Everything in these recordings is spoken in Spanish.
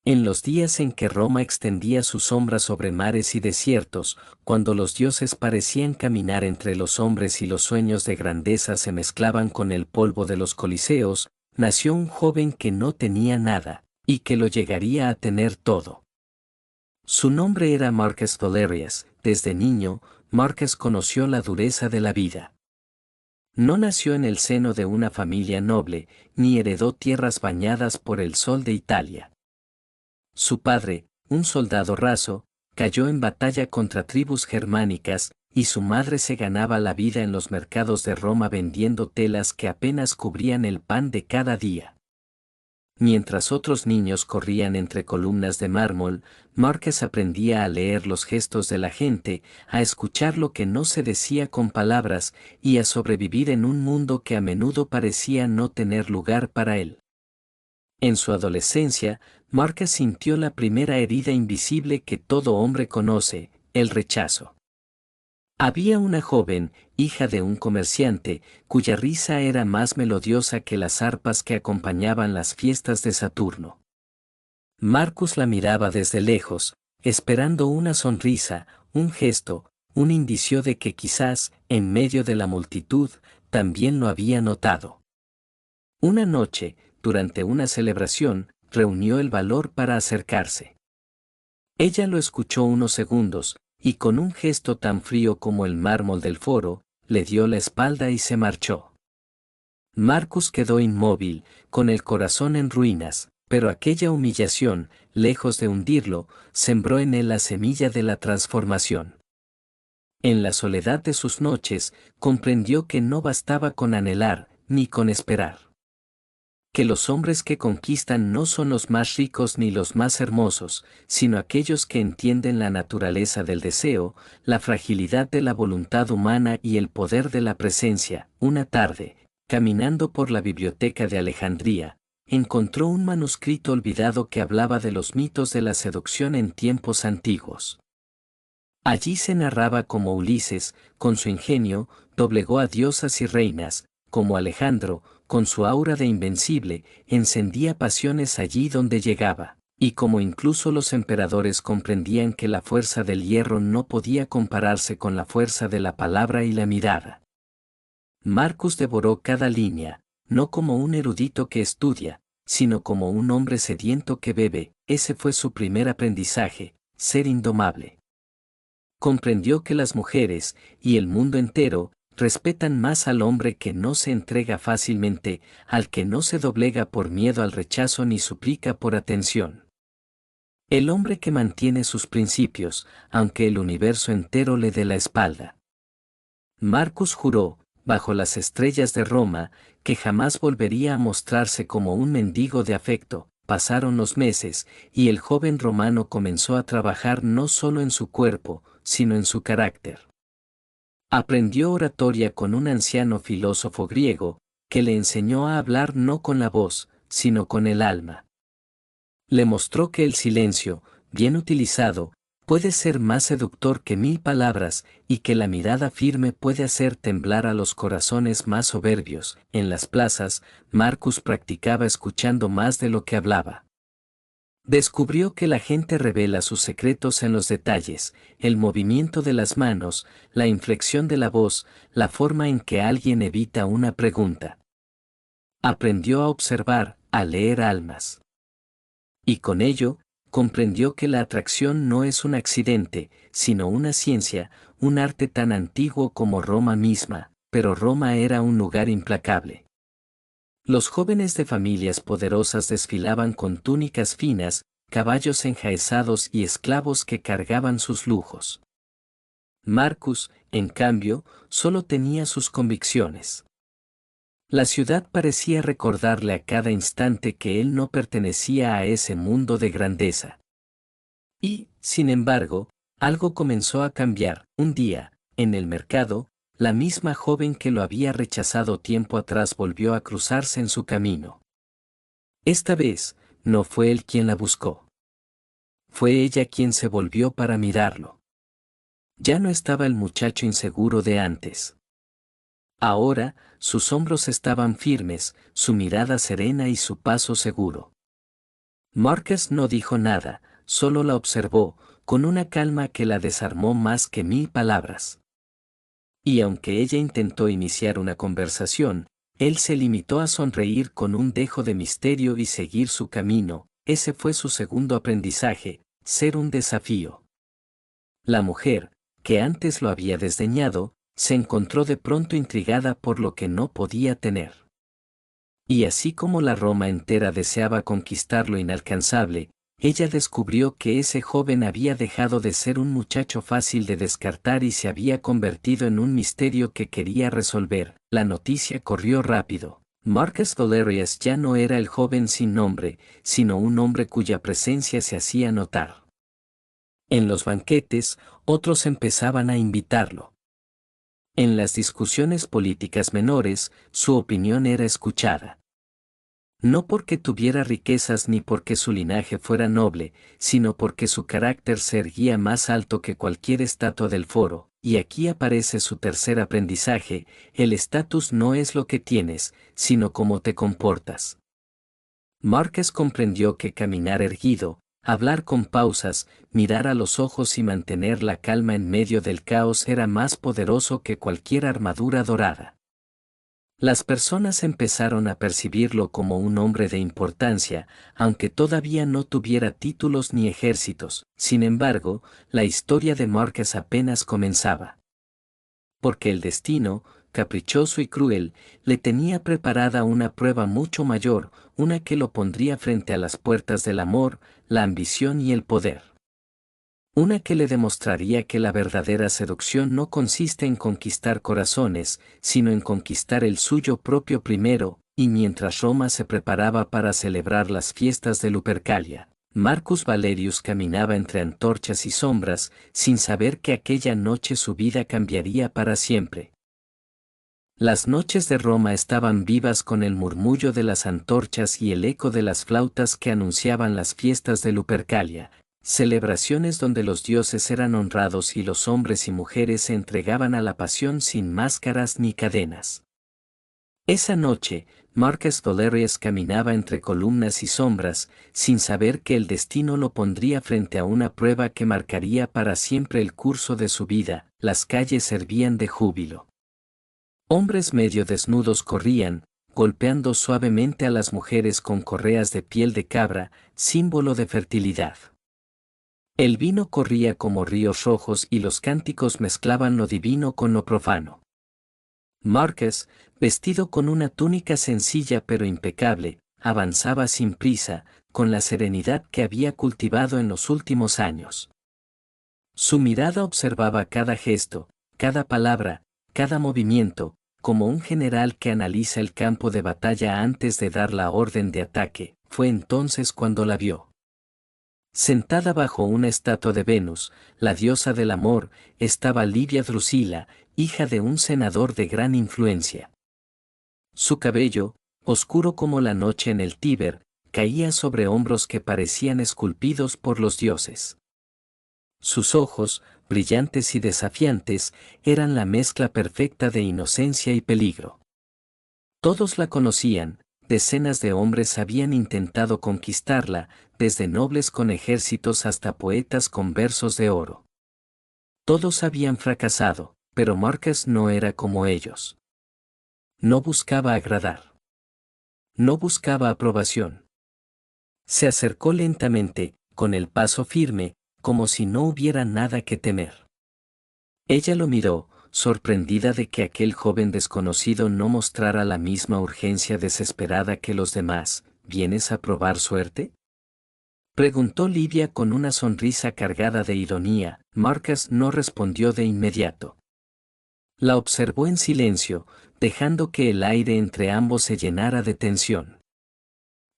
En los días en que Roma extendía su sombra sobre mares y desiertos, cuando los dioses parecían caminar entre los hombres y los sueños de grandeza se mezclaban con el polvo de los coliseos, nació un joven que no tenía nada, y que lo llegaría a tener todo. Su nombre era Marcus Valerius. Desde niño, Marcus conoció la dureza de la vida. No nació en el seno de una familia noble, ni heredó tierras bañadas por el sol de Italia. Su padre, un soldado raso, cayó en batalla contra tribus germánicas, y su madre se ganaba la vida en los mercados de Roma vendiendo telas que apenas cubrían el pan de cada día. Mientras otros niños corrían entre columnas de mármol, Marcus aprendía a leer los gestos de la gente, a escuchar lo que no se decía con palabras, y a sobrevivir en un mundo que a menudo parecía no tener lugar para él. En su adolescencia, Marcus sintió la primera herida invisible que todo hombre conoce, el rechazo. Había una joven, hija de un comerciante, cuya risa era más melodiosa que las arpas que acompañaban las fiestas de Saturno. Marcus la miraba desde lejos, esperando una sonrisa, un gesto, un indicio de que quizás, en medio de la multitud, también lo había notado. Una noche, durante una celebración, reunió el valor para acercarse. Ella lo escuchó unos segundos, y con un gesto tan frío como el mármol del foro, le dio la espalda y se marchó. Marcus quedó inmóvil, con el corazón en ruinas, pero aquella humillación, lejos de hundirlo, sembró en él la semilla de la transformación. En la soledad de sus noches, comprendió que no bastaba con anhelar, ni con esperar. Que los hombres que conquistan no son los más ricos ni los más hermosos, sino aquellos que entienden la naturaleza del deseo, la fragilidad de la voluntad humana y el poder de la presencia. Una tarde, caminando por la biblioteca de Alejandría, encontró un manuscrito olvidado que hablaba de los mitos de la seducción en tiempos antiguos. Allí se narraba cómo Ulises, con su ingenio, doblegó a diosas y reinas, como Alejandro, con su aura de invencible, encendía pasiones allí donde llegaba, y como incluso los emperadores comprendían que la fuerza del hierro no podía compararse con la fuerza de la palabra y la mirada. Marcus devoró cada línea, no como un erudito que estudia, sino como un hombre sediento que bebe. Ese fue su primer aprendizaje, ser indomable. Comprendió que las mujeres, y el mundo entero, respetan más al hombre que no se entrega fácilmente, al que no se doblega por miedo al rechazo ni suplica por atención. El hombre que mantiene sus principios, aunque el universo entero le dé la espalda. Marcus juró, bajo las estrellas de Roma, que jamás volvería a mostrarse como un mendigo de afecto. Pasaron los meses, y el joven romano comenzó a trabajar no solo en su cuerpo, sino en su carácter. Aprendió oratoria con un anciano filósofo griego, que le enseñó a hablar no con la voz, sino con el alma. Le mostró que el silencio, bien utilizado, puede ser más seductor que 1000 palabras, y que la mirada firme puede hacer temblar a los corazones más soberbios. En las plazas, Marcus practicaba escuchando más de lo que hablaba. Descubrió que la gente revela sus secretos en los detalles, el movimiento de las manos, la inflexión de la voz, la forma en que alguien evita una pregunta. Aprendió a observar, a leer almas. Y con ello, comprendió que la atracción no es un accidente, sino una ciencia, un arte tan antiguo como Roma misma, pero Roma era un lugar implacable. Los jóvenes de familias poderosas desfilaban con túnicas finas, caballos enjaezados y esclavos que cargaban sus lujos. Marcus, en cambio, solo tenía sus convicciones. La ciudad parecía recordarle a cada instante que él no pertenecía a ese mundo de grandeza. Y, sin embargo, algo comenzó a cambiar. Un día, en el mercado, la misma joven que lo había rechazado tiempo atrás volvió a cruzarse en su camino. Esta vez, no fue él quien la buscó. Fue ella quien se volvió para mirarlo. Ya no estaba el muchacho inseguro de antes. Ahora, sus hombros estaban firmes, su mirada serena y su paso seguro. Marcus no dijo nada, solo la observó, con una calma que la desarmó más que 1000 palabras. Y aunque ella intentó iniciar una conversación, él se limitó a sonreír con un dejo de misterio y seguir su camino. Ese fue su segundo aprendizaje, ser un desafío. La mujer, que antes lo había desdeñado, se encontró de pronto intrigada por lo que no podía tener. Y así como la Roma entera deseaba conquistar lo inalcanzable, ella descubrió que ese joven había dejado de ser un muchacho fácil de descartar y se había convertido en un misterio que quería resolver. La noticia corrió rápido. Marcus Valerius ya no era el joven sin nombre, sino un hombre cuya presencia se hacía notar. En los banquetes, otros empezaban a invitarlo. En las discusiones políticas menores, su opinión era escuchada. No porque tuviera riquezas ni porque su linaje fuera noble, sino porque su carácter se erguía más alto que cualquier estatua del foro, y aquí aparece su tercer aprendizaje: el estatus no es lo que tienes, sino cómo te comportas. Marcus comprendió que caminar erguido, hablar con pausas, mirar a los ojos y mantener la calma en medio del caos era más poderoso que cualquier armadura dorada. Las personas empezaron a percibirlo como un hombre de importancia, aunque todavía no tuviera títulos ni ejércitos. Sin embargo, la historia de Marcus apenas comenzaba. Porque el destino, caprichoso y cruel, le tenía preparada una prueba mucho mayor, una que lo pondría frente a las puertas del amor, la ambición y el poder. Una que le demostraría que la verdadera seducción no consiste en conquistar corazones, sino en conquistar el suyo propio primero. Y mientras Roma se preparaba para celebrar las fiestas de Lupercalia, Marcus Valerius caminaba entre antorchas y sombras, sin saber que aquella noche su vida cambiaría para siempre. Las noches de Roma estaban vivas con el murmullo de las antorchas y el eco de las flautas que anunciaban las fiestas de Lupercalia, celebraciones donde los dioses eran honrados y los hombres y mujeres se entregaban a la pasión sin máscaras ni cadenas. Esa noche, Marcus Valerius caminaba entre columnas y sombras, sin saber que el destino lo pondría frente a una prueba que marcaría para siempre el curso de su vida. Las calles servían de júbilo. Hombres medio desnudos corrían, golpeando suavemente a las mujeres con correas de piel de cabra, símbolo de fertilidad. El vino corría como ríos rojos y los cánticos mezclaban lo divino con lo profano. Marcus, vestido con una túnica sencilla pero impecable, avanzaba sin prisa, con la serenidad que había cultivado en los últimos años. Su mirada observaba cada gesto, cada palabra, cada movimiento, como un general que analiza el campo de batalla antes de dar la orden de ataque. Fue entonces cuando la vio. Sentada bajo una estatua de Venus, la diosa del amor, estaba Livia Drusila, hija de un senador de gran influencia. Su cabello, oscuro como la noche en el Tíber, caía sobre hombros que parecían esculpidos por los dioses. Sus ojos, brillantes y desafiantes, eran la mezcla perfecta de inocencia y peligro. Todos la conocían. Decenas de hombres habían intentado conquistarla, desde nobles con ejércitos hasta poetas con versos de oro. Todos habían fracasado, pero Marcus no era como ellos. No buscaba agradar. No buscaba aprobación. Se acercó lentamente, con el paso firme, como si no hubiera nada que temer. Ella lo miró, sorprendida de que aquel joven desconocido no mostrara la misma urgencia desesperada que los demás. ¿Vienes a probar suerte?, preguntó Livia con una sonrisa cargada de ironía. Marcus no respondió de inmediato. La observó en silencio, dejando que el aire entre ambos se llenara de tensión.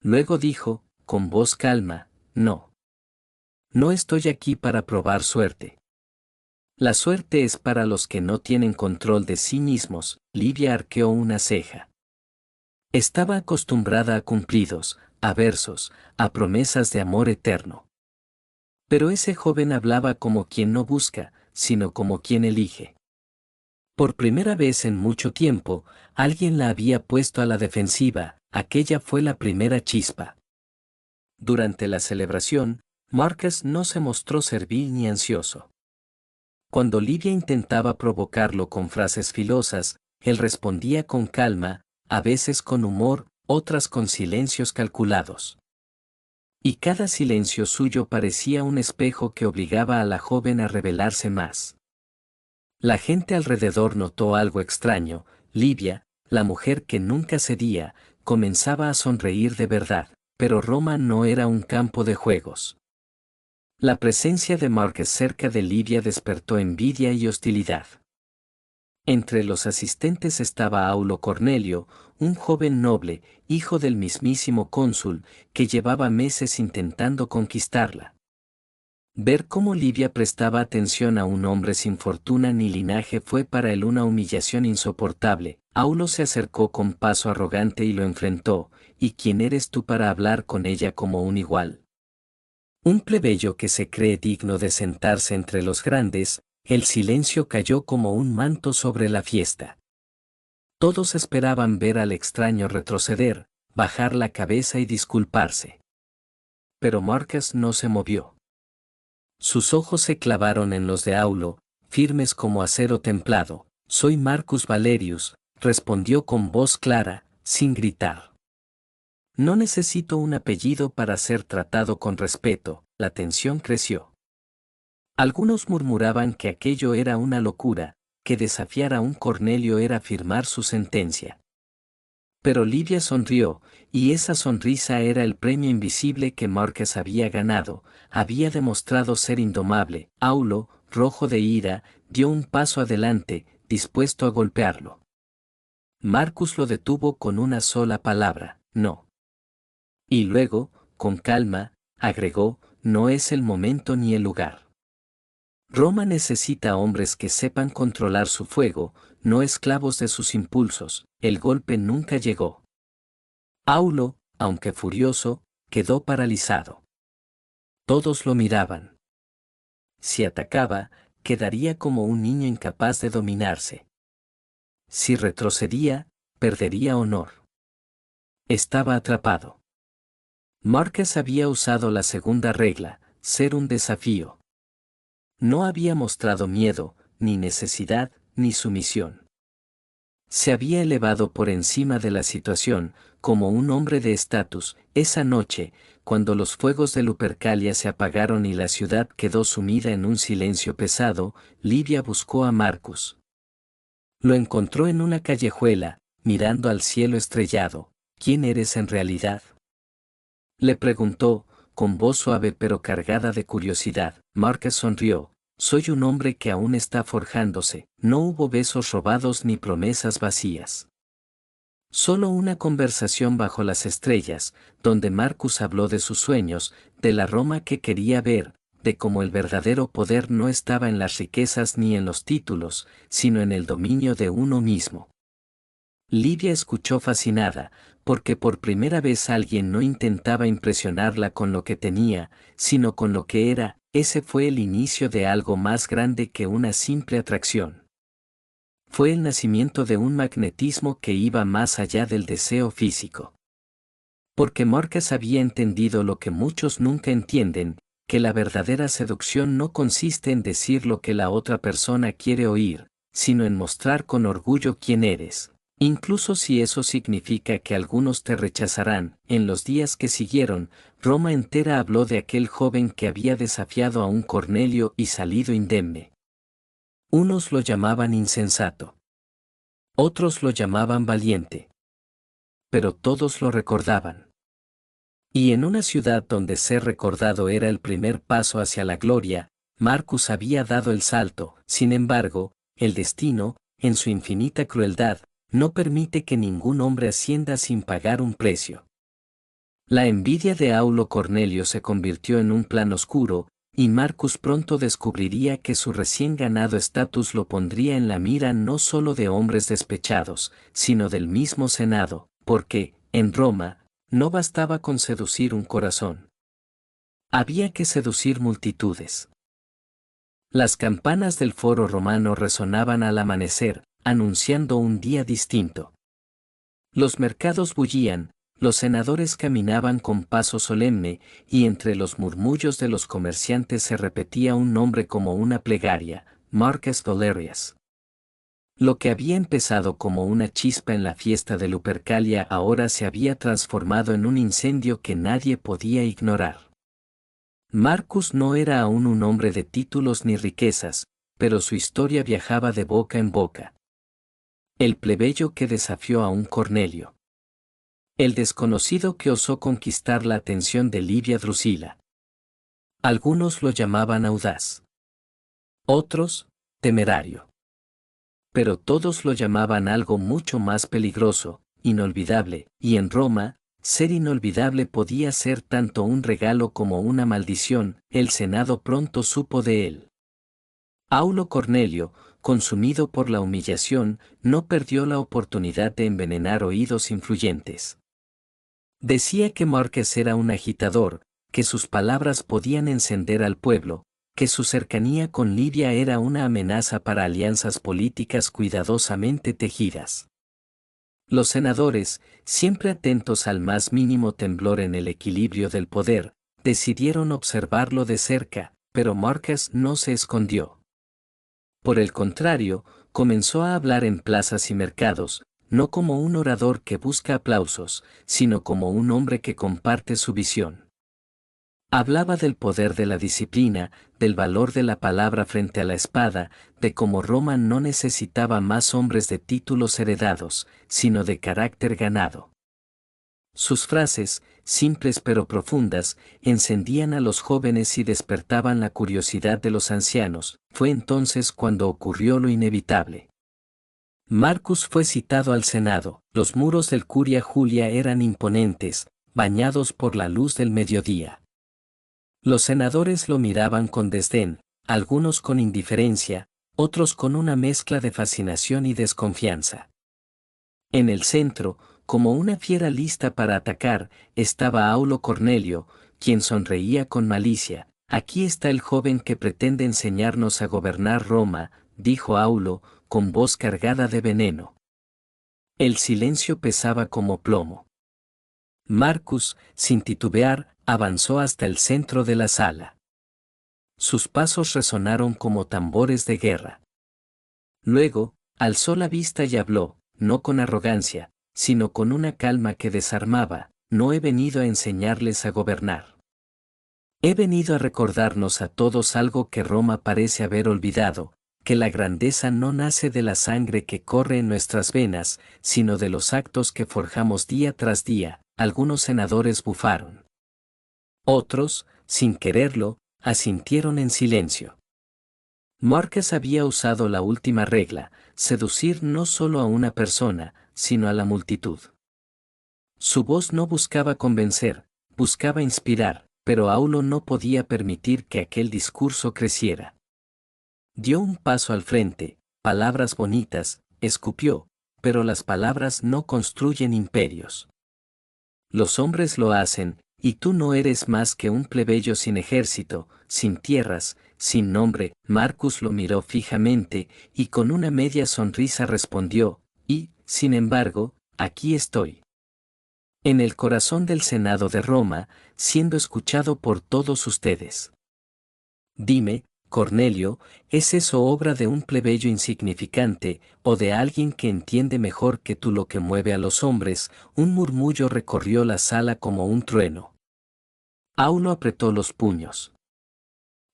Luego dijo, con voz calma, no. No estoy aquí para probar suerte. La suerte es para los que no tienen control de sí mismos. Livia arqueó una ceja. Estaba acostumbrada a cumplidos, a versos, a promesas de amor eterno. Pero ese joven hablaba como quien no busca, sino como quien elige. Por primera vez en mucho tiempo, alguien la había puesto a la defensiva. Aquella fue la primera chispa. Durante la celebración, Marcus no se mostró servil ni ansioso. Cuando Livia intentaba provocarlo con frases filosas, él respondía con calma, a veces con humor, otras con silencios calculados. Y cada silencio suyo parecía un espejo que obligaba a la joven a revelarse más. La gente alrededor notó algo extraño. Livia, la mujer que nunca cedía, comenzaba a sonreír de verdad, pero Roma no era un campo de juegos. La presencia de Marcus cerca de Livia despertó envidia y hostilidad. Entre los asistentes estaba Aulo Cornelio, un joven noble, hijo del mismísimo cónsul, que llevaba meses intentando conquistarla. Ver cómo Livia prestaba atención a un hombre sin fortuna ni linaje fue para él una humillación insoportable. Aulo se acercó con paso arrogante y lo enfrentó. ¿Y quién eres tú para hablar con ella como un igual? Un plebeyo que se cree digno de sentarse entre los grandes. El silencio cayó como un manto sobre la fiesta. Todos esperaban ver al extraño retroceder, bajar la cabeza y disculparse. Pero Marcus no se movió. Sus ojos se clavaron en los de Aulo, firmes como acero templado. Soy Marcus Valerius, respondió con voz clara, sin gritar. No necesito un apellido para ser tratado con respeto. La tensión creció. Algunos murmuraban que aquello era una locura, que desafiar a un Cornelio era firmar su sentencia. Pero Livia sonrió, y esa sonrisa era el premio invisible que Marcus había ganado. Había demostrado ser indomable. Aulo, rojo de ira, dio un paso adelante, dispuesto a golpearlo. Marcus lo detuvo con una sola palabra, no. Y luego, con calma, agregó, no es el momento ni el lugar. Roma necesita hombres que sepan controlar su fuego, no esclavos de sus impulsos. El golpe nunca llegó. Aulo, aunque furioso, quedó paralizado. Todos lo miraban. Si atacaba, quedaría como un niño incapaz de dominarse. Si retrocedía, perdería honor. Estaba atrapado. Marcus había usado la segunda regla, ser un desafío. No había mostrado miedo, ni necesidad, ni sumisión. Se había elevado por encima de la situación, como un hombre de estatus. Esa noche, cuando los fuegos de Lupercalia se apagaron y la ciudad quedó sumida en un silencio pesado, Livia buscó a Marcus. Lo encontró en una callejuela, mirando al cielo estrellado. ¿Quién eres en realidad?, le preguntó, con voz suave pero cargada de curiosidad. Marcus sonrió. Soy un hombre que aún está forjándose. No hubo besos robados ni promesas vacías. Solo una conversación bajo las estrellas, donde Marcus habló de sus sueños, de la Roma que quería ver, de cómo el verdadero poder no estaba en las riquezas ni en los títulos, sino en el dominio de uno mismo. Livia escuchó fascinada, porque por primera vez alguien no intentaba impresionarla con lo que tenía, sino con lo que era. Ese fue el inicio de algo más grande que una simple atracción. Fue el nacimiento de un magnetismo que iba más allá del deseo físico. Porque Marcus había entendido lo que muchos nunca entienden, que la verdadera seducción no consiste en decir lo que la otra persona quiere oír, sino en mostrar con orgullo quién eres. Incluso si eso significa que algunos te rechazarán. En los días que siguieron, Roma entera habló de aquel joven que había desafiado a un Cornelio y salido indemne. Unos lo llamaban insensato. Otros lo llamaban valiente. Pero todos lo recordaban. Y en una ciudad donde ser recordado era el primer paso hacia la gloria, Marcus había dado el salto. Sin embargo, el destino, en su infinita crueldad, no permite que ningún hombre ascienda sin pagar un precio. La envidia de Aulo Cornelio se convirtió en un plan oscuro, y Marcus pronto descubriría que su recién ganado estatus lo pondría en la mira no solo de hombres despechados, sino del mismo Senado, porque, en Roma, no bastaba con seducir un corazón. Había que seducir multitudes. Las campanas del foro romano resonaban al amanecer, anunciando un día distinto. Los mercados bullían, Los senadores caminaban con paso solemne, y entre los murmullos de los comerciantes se repetía un nombre como una plegaria: Marcus Valerius. Lo que había empezado como una chispa en la fiesta de Lupercalia ahora se había transformado en un incendio que nadie podía ignorar. Marcus no era aún un hombre de títulos ni riquezas, pero su historia viajaba de boca en boca. El plebeyo que desafió a un Cornelio. El desconocido que osó conquistar la atención de Livia Drusila. Algunos lo llamaban audaz. Otros, temerario. Pero todos lo llamaban algo mucho más peligroso, inolvidable, y en Roma, ser inolvidable podía ser tanto un regalo como una maldición. El Senado pronto supo de él. Aulo Cornelio, consumido por la humillación, no perdió la oportunidad de envenenar oídos influyentes. Decía que Marcus era un agitador, que sus palabras podían encender al pueblo, que su cercanía con Livia era una amenaza para alianzas políticas cuidadosamente tejidas. Los senadores, siempre atentos al más mínimo temblor en el equilibrio del poder, decidieron observarlo de cerca, pero Marcus no se escondió. Por el contrario, comenzó a hablar en plazas y mercados, no como un orador que busca aplausos, sino como un hombre que comparte su visión. Hablaba del poder de la disciplina, del valor de la palabra frente a la espada, de cómo Roma no necesitaba más hombres de títulos heredados, sino de carácter ganado. Sus frases, simples pero profundas, encendían a los jóvenes y despertaban la curiosidad de los ancianos. Fue entonces cuando ocurrió lo inevitable. Marcus fue citado al Senado. Los muros del Curia Julia eran imponentes, bañados por la luz del mediodía. Los senadores lo miraban con desdén, algunos con indiferencia, otros con una mezcla de fascinación y desconfianza. En el centro, como una fiera lista para atacar, estaba Aulo Cornelio, quien sonreía con malicia. «Aquí está el joven que pretende enseñarnos a gobernar Roma», dijo Aulo, con voz cargada de veneno. El silencio pesaba como plomo. Marcus, sin titubear, avanzó hasta el centro de la sala. Sus pasos resonaron como tambores de guerra. Luego, alzó la vista y habló, no con arrogancia, sino con una calma que desarmaba: «No he venido a enseñarles a gobernar. He venido a recordarnos a todos algo que Roma parece haber olvidado, que la grandeza no nace de la sangre que corre en nuestras venas, sino de los actos que forjamos día tras día». Algunos senadores bufaron. Otros, sin quererlo, asintieron en silencio. Marcus había usado la última regla: seducir no solo a una persona, sino a la multitud. Su voz no buscaba convencer, buscaba inspirar, pero Aulo no podía permitir que aquel discurso creciera. Dio un paso al frente, palabras bonitas, escupió, pero las palabras no construyen imperios. Los hombres lo hacen, y tú no eres más que un plebeyo sin ejército, sin tierras, sin nombre. Marcus lo miró fijamente, y con una media sonrisa respondió: «Y, sin embargo, aquí estoy. En el corazón del Senado de Roma, siendo escuchado por todos ustedes. Dime, Cornelio, ¿es eso obra de un plebeyo insignificante, o de alguien que entiende mejor que tú lo que mueve a los hombres?» Un murmullo recorrió la sala como un trueno. Aulo apretó los puños.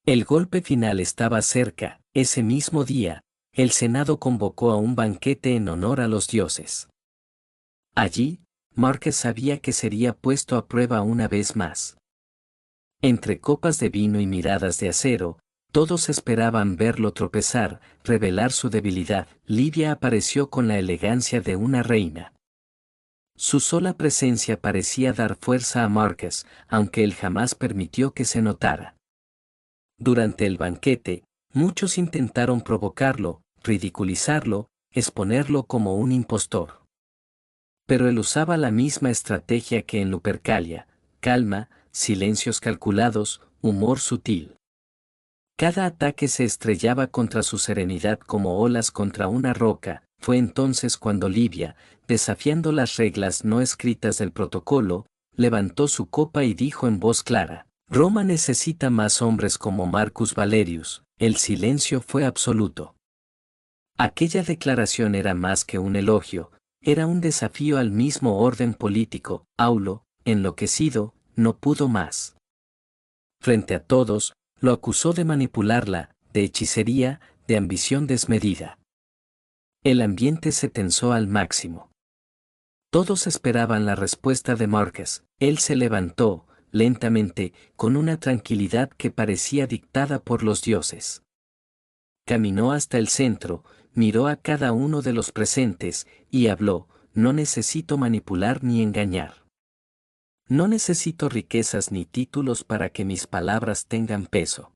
El golpe final estaba cerca. Ese mismo día, el Senado convocó a un banquete en honor a los dioses. Allí, Marcus sabía que sería puesto a prueba una vez más. Entre copas de vino y miradas de acero, todos esperaban verlo tropezar, revelar su debilidad. Livia apareció con la elegancia de una reina. Su sola presencia parecía dar fuerza a Marcus, aunque él jamás permitió que se notara. Durante el banquete, muchos intentaron provocarlo, ridiculizarlo, exponerlo como un impostor. Pero él usaba la misma estrategia que en Lupercalia: calma, silencios calculados, humor sutil. Cada ataque se estrellaba contra su serenidad como olas contra una roca. Fue entonces cuando Livia, desafiando las reglas no escritas del protocolo, levantó su copa y dijo en voz clara: Roma necesita más hombres como Marcus Valerius. El silencio fue absoluto. Aquella declaración era más que un elogio, era un desafío al mismo orden político. Aulo, enloquecido, no pudo más. Frente a todos, lo acusó de manipularla, de hechicería, de ambición desmedida. El ambiente se tensó al máximo. Todos esperaban la respuesta de Marcus. Él se levantó, lentamente, con una tranquilidad que parecía dictada por los dioses. Caminó hasta el centro, miró a cada uno de los presentes, y habló: no necesito manipular ni engañar. No necesito riquezas ni títulos para que mis palabras tengan peso.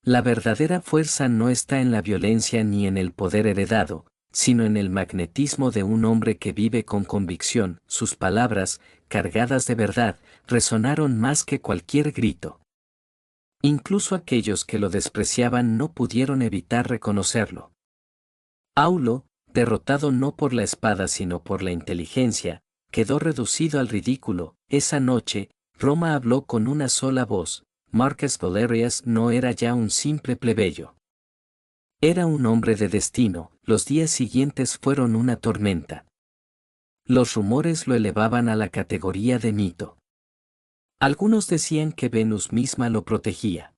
La verdadera fuerza no está en la violencia ni en el poder heredado, sino en el magnetismo de un hombre que vive con convicción. Sus palabras, cargadas de verdad, resonaron más que cualquier grito. Incluso aquellos que lo despreciaban no pudieron evitar reconocerlo. Aulo, derrotado no por la espada sino por la inteligencia, quedó reducido al ridículo. Esa noche, Roma habló con una sola voz: Marcus Valerius no era ya un simple plebeyo. Era un hombre de destino. Los días siguientes fueron una tormenta. Los rumores lo elevaban a la categoría de mito. Algunos decían que Venus misma lo protegía.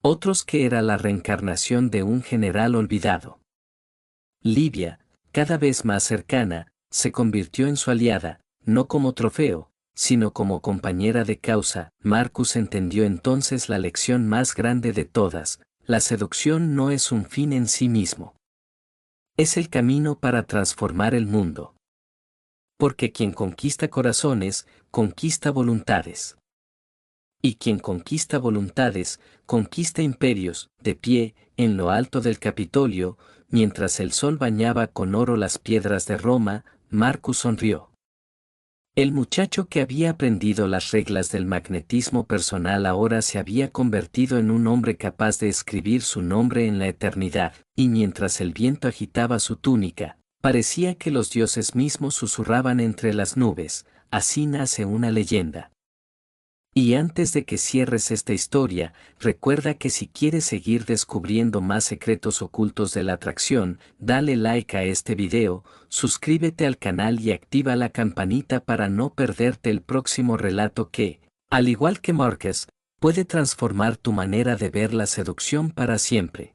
Otros que era la reencarnación de un general olvidado. Livia, cada vez más cercana, se convirtió en su aliada, no como trofeo, sino como compañera de causa. Marcus entendió entonces la lección más grande de todas: la seducción no es un fin en sí mismo. Es el camino para transformar el mundo. Porque quien conquista corazones, conquista voluntades. Y quien conquista voluntades, conquista imperios. De pie, en lo alto del Capitolio, mientras el sol bañaba con oro las piedras de Roma, Marcus sonrió. El muchacho que había aprendido las reglas del magnetismo personal ahora se había convertido en un hombre capaz de escribir su nombre en la eternidad, y mientras el viento agitaba su túnica, parecía que los dioses mismos susurraban entre las nubes: así nace una leyenda. Y antes de que cierres esta historia, recuerda que si quieres seguir descubriendo más secretos ocultos de la atracción, dale like a este video, suscríbete al canal y activa la campanita para no perderte el próximo relato que, al igual que Marcus, puede transformar tu manera de ver la seducción para siempre.